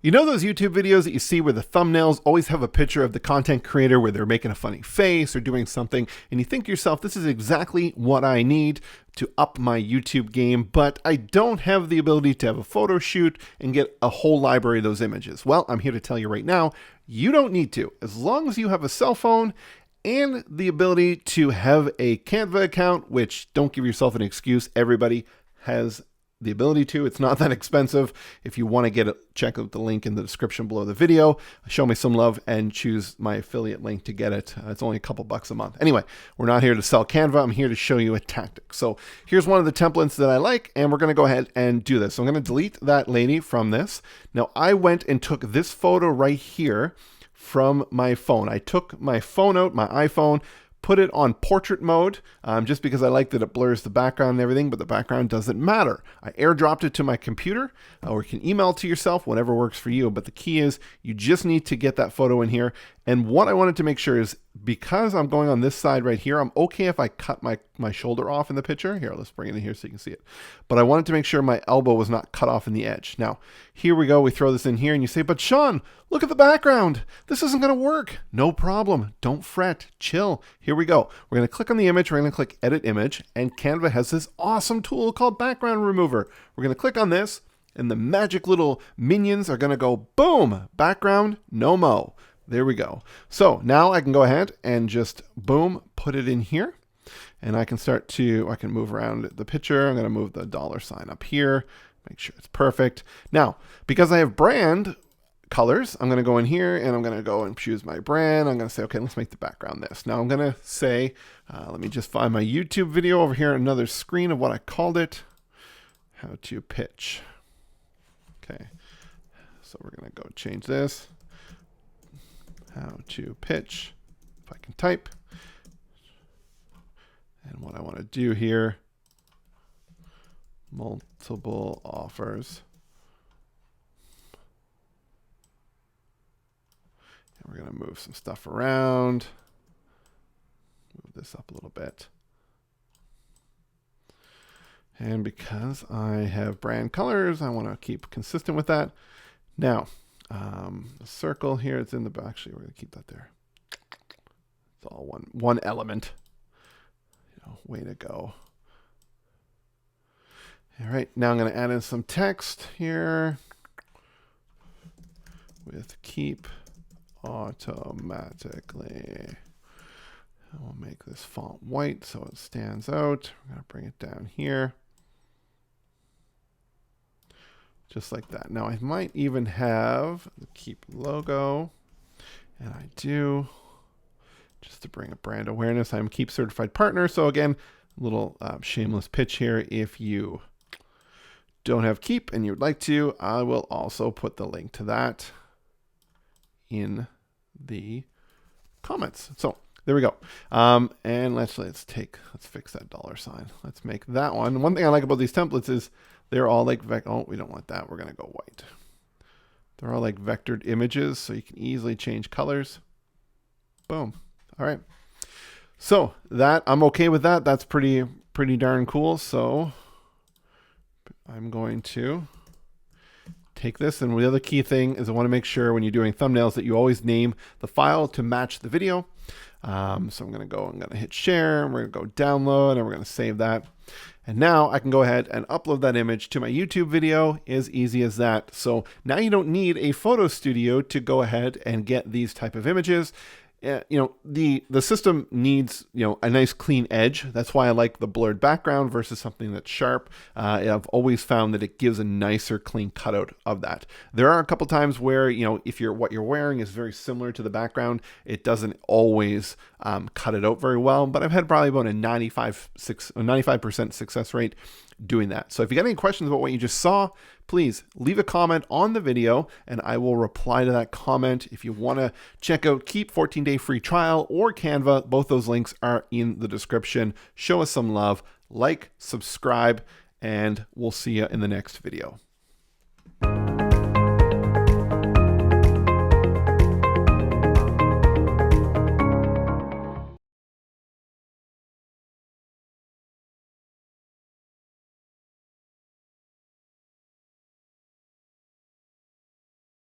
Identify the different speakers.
Speaker 1: You know those YouTube videos that you see where the thumbnails always have a picture of the content creator where they're making a funny face or doing something, and you think to yourself, this is exactly what I need to up my YouTube game, but I don't have the ability to have a photo shoot and get a whole library of those images. Well, I'm here to tell you right now, you don't need to. As long as you have a cell phone and the ability to have a Canva account, which don't give yourself an excuse, everybody has the ability to. It's not that expensive. If you want to get it, check out the link in the description below the video. Show me some love and choose my affiliate link to get it. It's only a couple bucks a month. Anyway, we're not here to sell Canva. I'm here to show you a tactic. So here's one of the templates that I like, and we're going to go ahead and do this. So I'm going to delete that lady from this. Now I went and took this photo right here from my phone. I took my phone out, my iPhone, put it on portrait mode just because I like that it blurs the background and everything, but the background doesn't matter. I airdropped it to my computer, or you can email it to yourself, whatever works for you. But the key is you just need to get that photo in here. And what I wanted to make sure is, because I'm going on this side right here, I'm okay if I cut my shoulder off in the picture. Here, let's bring it in here so you can see it. But I wanted to make sure my elbow was not cut off in the edge. Now, here we go. We throw this in here and you say, but Sean, look at the background. This isn't going to work. No problem. Don't fret. Chill. Here we go. We're going to click on the image. We're going to click Edit Image. And Canva has this awesome tool called Background Remover. We're going to click on this, and the magic little minions are going to go, boom, background, no mo. There we go. So now I can go ahead and just, boom, put it in here. And I can I can move around the picture. I'm going to move the $sign up here, make sure it's perfect. Now, because I have brand colors, I'm going to go in here and I'm going to go and choose my brand. I'm going to say, okay, let's make the background this. Now I'm going to say, let me just find my YouTube video over here, another screen of what I called it, how to pitch. Okay, so we're going to go change this. How to pitch, if I can type. And what I want to do here, multiple offers. And we're going to move some stuff around. Move this up a little bit. And because I have brand colors, I want to keep consistent with that. Now, the circle here, it's in the back. Actually, we're going to keep that there. It's all one element. Way to go. All right, now I'm going to add in some text here with keep automatically. We'll make this font white so it stands out. I'm going to bring it down here. Just like that. Now I might even have the keep logo, and I do, just to bring up brand awareness. I'm Keep certified partner. So again, a little shameless pitch here. If you don't have Keep and you'd like to, I will also put the link to that in the comments. So there we go. And let's fix that $sign. Let's make that one. One thing I like about these templates is they're all like, oh, we don't want that. We're going to go white. They're all like vectored images, so you can easily change colors. Boom. All right. So that, I'm okay with that. That's pretty darn cool. So I'm going to take this, and the other key thing is I want to make sure when you're doing thumbnails that you always name the file to match the video. So I'm going to hit share, and we're going to go download, and we're going to save that. And now I can go ahead and upload that image to my YouTube video, as easy as that. So now you don't need a photo studio to go ahead and get these type of images. The system needs, a nice clean edge. That's why I like the blurred background versus something that's sharp. I've always found that it gives a nicer clean cutout of that. There are a couple times where, if what you're wearing is very similar to the background, it doesn't always cut it out very well, but I've had probably about a 95% success rate doing that. So if you got any questions about what you just saw, please leave a comment on the video and I will reply to that comment. If you want to check out Keep 14-day free trial or Canva, both those links are in the description. Show us some love, like, subscribe, and we'll see you in the next video.